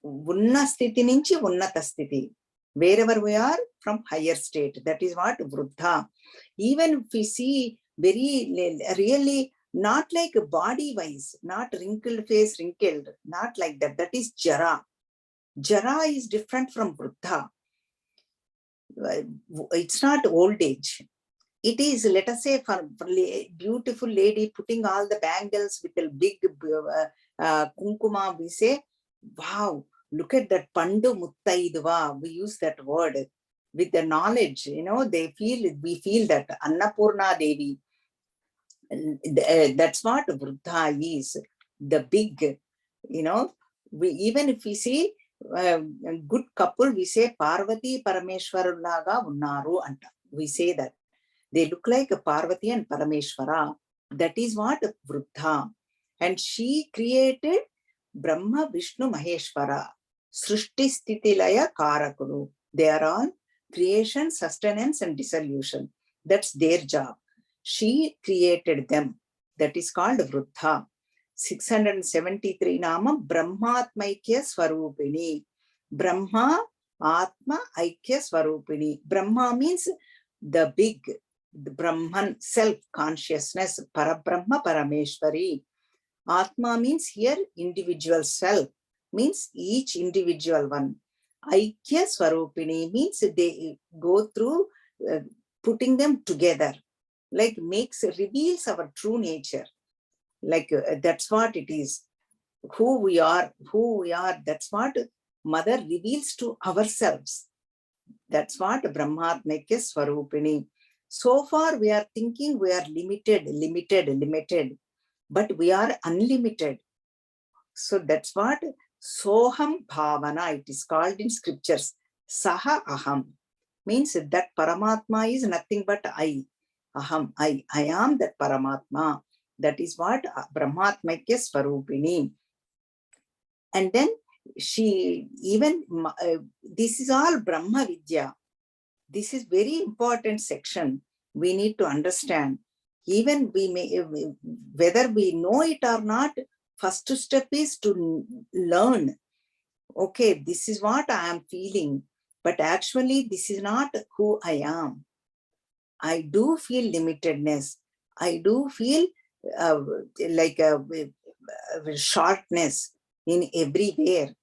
Unna sthiti nunchi unnata sthiti. Wherever we are, from higher state. That is what Vruddha. Even if we see very really not like body wise, not wrinkled face, wrinkled, not like that. That is Jara. Jara is different from Vruddha. It's not old age. It is, let us say, for beautiful lady putting all the bangles with a big kunkuma, we say, wow, look at that Pandu Muttaidva. We use that word with the knowledge, we feel that Annapurna Devi. That's what Vruddha is, the big, even if we see good couple, we say Parvati Parameshwarulaga Unnaru anta. We say that. They look like a Parvati and Parameshwara. That is what Vruddha. And she created Brahma, Vishnu, Maheshwara. Srishti Sthiti Laya Karakuru. They are all creation, sustenance, and dissolution. That's their job. She created them. That is called Vruddha. 673 Nama Brahmatmaikya Swarupini. Brahma, Atma, Aikya Swarupini. Brahma means the big, the Brahman, self-consciousness, Parabrahma, Parameshwari. Atma means here individual self, means each individual one. Aikya Swarupini means they go through putting them together, like reveals our true nature. Like that's what it is. Who we are, that's what Mother reveals to ourselves. That's what Brahmatmaikya Swarupini. So far we are thinking we are limited, but we are unlimited. So that's what Soham Bhavana, it is called in scriptures. Saha Aham means that Paramatma is nothing but I. Aham, I am that Paramatma. That is what Brahmatmaikya Swarupini. And then she even, this is all Brahma Vidya. This is very important section. We need to understand. Even we may, whether we know it or not, first step is to learn. Okay, this is what I am feeling, but actually this is not who I am. I do feel limitedness. I do feel like a shortness in everywhere.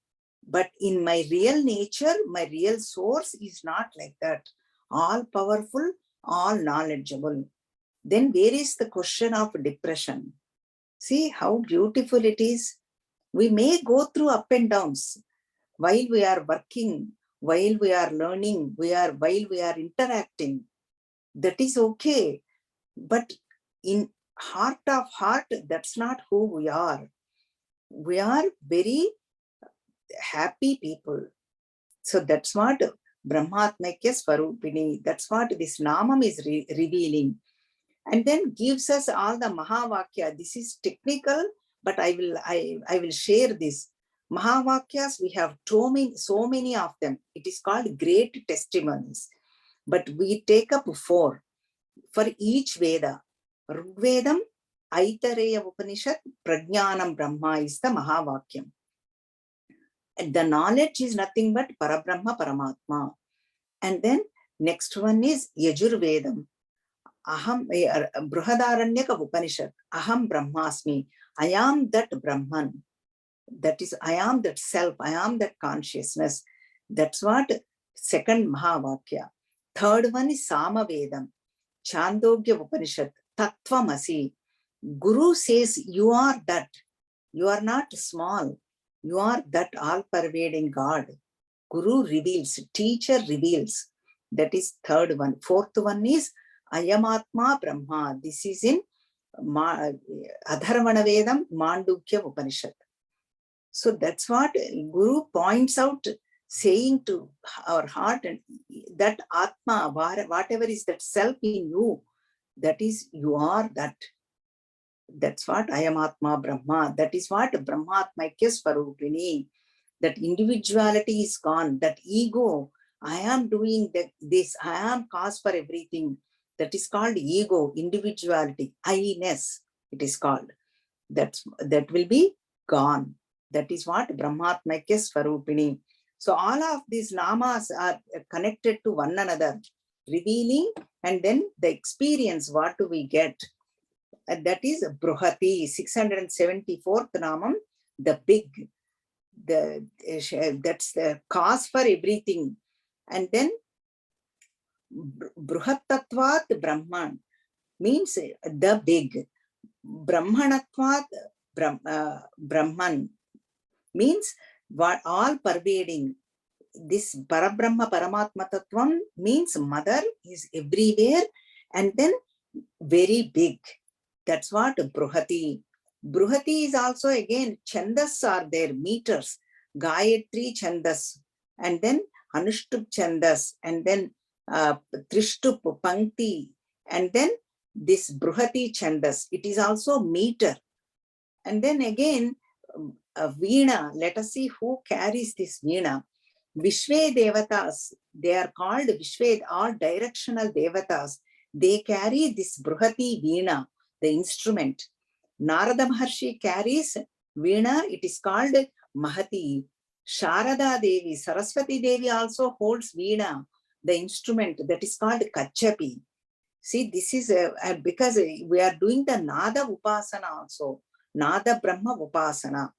But in my real nature, my real source is not like that. all powerful, all knowledgeable. Then where is the question of depression? See how beautiful it is. We may go through up and downs while we are working, while we are learning, while we are interacting. That is okay. But in heart of heart, that's not who we are. We are very happy people. So that's what Brahmatmakya Swarupini, that's what this Namam is revealing. And then gives us all the Mahavakya. This is technical, but I will share this. Mahavakyas, we have so many of them. It is called great testimonies. But we take up 4 for each Veda. Rigvedam, Aitareya Upanishad, Prajnanam Brahma is the Mahavakyam. And the knowledge is nothing but Parabrahma Paramatma. And then next one is Yajurvedam. Aham Bruhadaranyaka Upanishad. Aham Brahmasmi. I am that Brahman. That is, I am that self. I am that consciousness. That's what second Mahavakya. Third one is Samavedam. Chandogya Upanishad. Tattvamasi. Guru says, you are that. You are not small. You are that all-pervading God. Guru reveals. Teacher reveals. That is third one. Fourth one is Ayamatma Brahma. This is in Adharvana Vedam, Mandukya Upanishad. So that's what Guru points out, saying to our heart, and that Atma, whatever is that self in you, that is, you are that. That's what I am Atma Brahma. That is what Brahmatmakya Swarupini. That individuality is gone. That ego, I am doing this, I am cause for everything. That is called ego, individuality, I-ness, it is called. That will be gone. That is what Brahmatmakya Swarupini. So all of these namas are connected to one another, revealing, and then the experience, what do we get? That is Bruhati, 674th Namam, the big. That's the cause for everything. And then Bruhatatvat Brahman means the big. Brahmanatvat Brahman means what all pervading. This Parabrahma Paramatma Tattvam means mother is everywhere and then very big. That's what Bruhati. Bruhati is also again, Chandas are there, meters. Gayatri Chandas, and then Anushtup Chandas, and then Trishtup Pankti, and then this Bruhati Chandas. It is also meter. And then again, Veena. Let us see who carries this Veena. Vishve Devatas, they are called Vishve, all directional Devatas. They carry this Bruhati Veena, the instrument. Narada Maharshi carries Veena, it is called Mahati. Sharada Devi, Saraswati Devi also holds Veena, the instrument, that is called Kachapi. See, this is because we are doing the Nada Upasana also. Nada Brahma Upasana.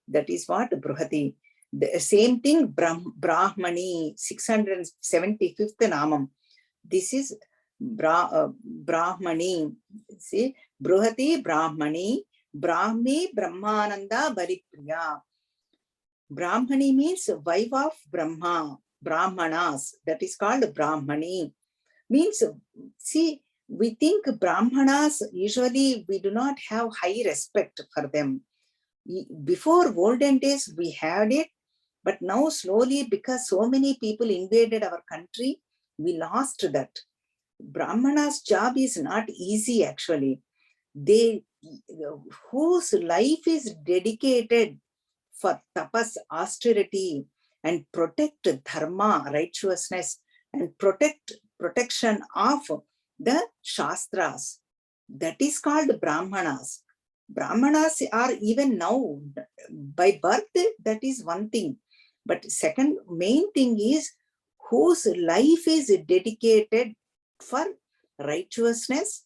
That is what Bruhati. The same thing, Brahmani, 675th Namam. This is Brahmani. See, Bruhati Brahmani, Brahmi Brahmananda Balipriya. Brahmani means wife of Brahma, Brahmanas. That is called Brahmani. Means, see, we think Brahmanas, usually we do not have high respect for them. Before olden days, we had it, but now slowly, because so many people invaded our country, we lost that. Brahmana's job is not easy actually. They, whose life is dedicated for tapas, austerity, and protect dharma, righteousness, and protection of the shastras. That is called Brahmanas. Brahmanas are even now, by birth, that is one thing. But second main thing is whose life is dedicated for righteousness,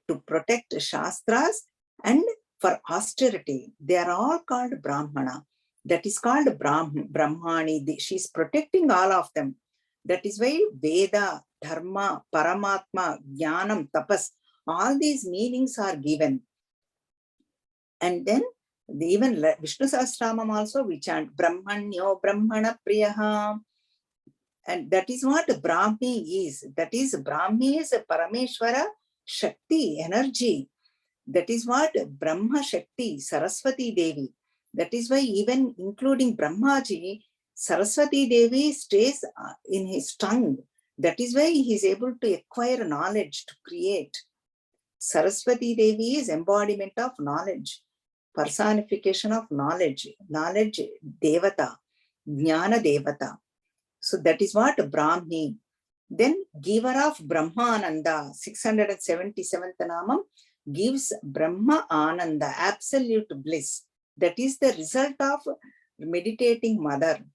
to protect shastras, and for austerity. They are all called Brahmana. That is called Brahmani. She is protecting all of them. That is why Veda, dharma, paramatma, jnanam, tapas. All these meanings are given. And then even Vishnu Sahasranamam also we chant Brahmanyo Brahmana Priyaha. And that is what Brahmi is. That is, Brahmi is a Parameshwara Shakti, energy. That is what Brahma Shakti, Saraswati Devi. That is why even including Brahmaji, Saraswati Devi stays in his tongue. That is why he is able to acquire knowledge to create. Saraswati Devi is embodiment of knowledge, personification of knowledge, knowledge Devata, Jnana Devata. So that is what Brahmi. Then giver of Brahmananda, 677th Namam, gives Brahma Ananda, absolute bliss. That is the result of meditating mother.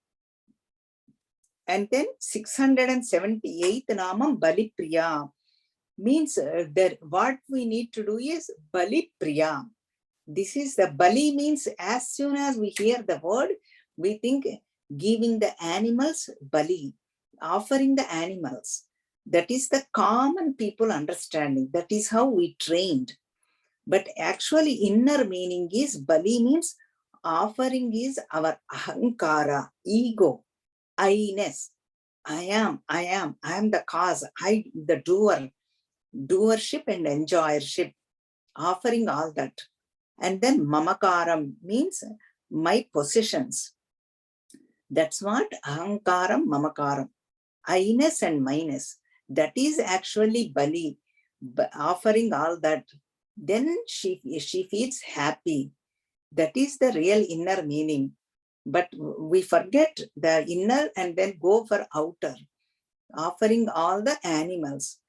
And then 678th Namam, Bali Priya, means that what we need to do is Bali Priya. This is the Bali means as soon as we hear the word, we think giving the animals Bali, offering the animals. That is the common people understanding. That is how we trained. But actually inner meaning is Bali means offering is our ahankara, ego, I-ness. I am the cause, I the doer, doership and enjoyership, offering all that. And then mamakaram means my possessions. That's what ahankaram, mamakaram, I-ness and minus. That is actually Bali, offering all that. Then she feels happy. That is the real inner meaning. But we forget the inner and then go for outer, offering all the animals,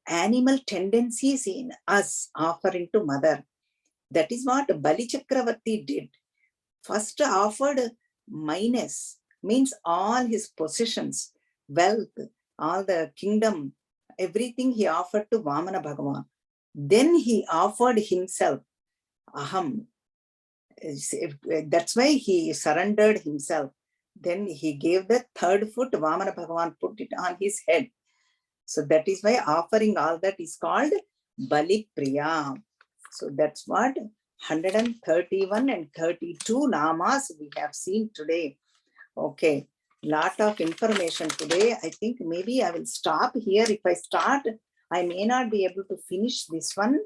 animal tendencies in us, offering to mother. That is what Bali Chakravarti did. First offered minus, means all his possessions, wealth, all the kingdom, everything he offered to Vamana Bhagavan. Then he offered himself, aham. That's why he surrendered himself. Then he gave the third foot, Vamana Bhagavan put it on his head. So that is why offering all that is called Bali Priya. So that's what 131 and 32 namas we have seen today. Okay, lot of information today. I think maybe I will stop here. If I start, I may not be able to finish this one.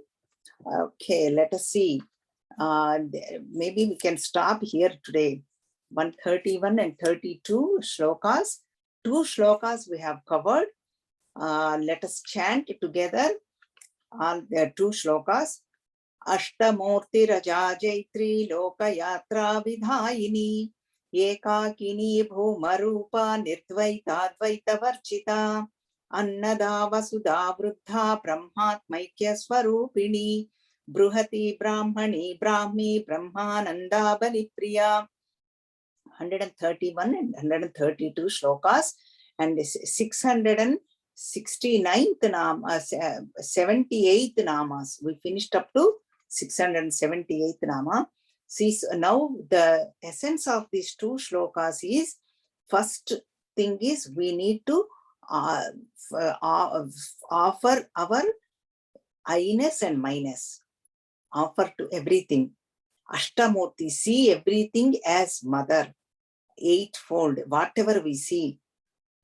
Okay, let us see. Maybe we can stop here today. 131 and 32 shlokas. 2 shlokas we have covered. Let us chant together on the 2 shlokas. Ashtamurti Raja Jaitri Lokayatra Vidhayini Ekakini Bhumarupa Nirdvaita Dvaita Varchita Annada Vasudha Vruddha Brahmatmaikya Swarupini Bruhati Brahmani Brahmi Brahmananda Bali Priya. 131 and 132 shlokas, and 669th nama, 78th namas. We finished up to 678th nama. See, so now the essence of these 2 shlokas is, first thing is we need to offer our I-ness and minus, offer to everything. Ashtamurti, see everything as mother, eightfold, whatever we see,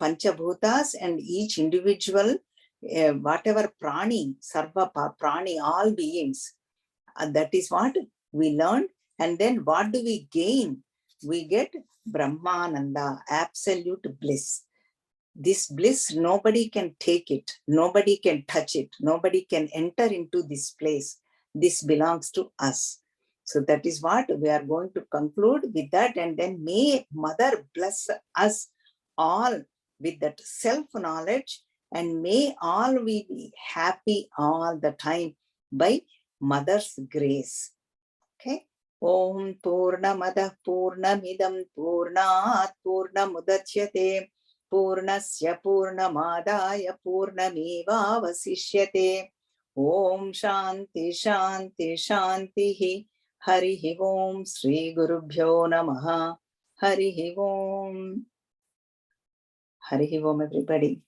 Panchabhutas and each individual, whatever prani, sarva prani, all beings. And that is what we learned. And then what do we gain? We get Brahmananda, absolute bliss. This bliss, nobody can take it. Nobody can touch it. Nobody can enter into this place. This belongs to us. So that is what we are going to conclude with that. And then may Mother bless us all with that self-knowledge, and may all we be happy all the time by Mother's grace. Okay. Om Purnamada Purnamidam Purnat Purnamudachyate Purnasya Purnamadaya Purnameva Vasishyate. Om Shanti Shanti Shanti. Harihi Om Sri Gurubhyo Namaha. Harihi Om. Harihi Om, everybody.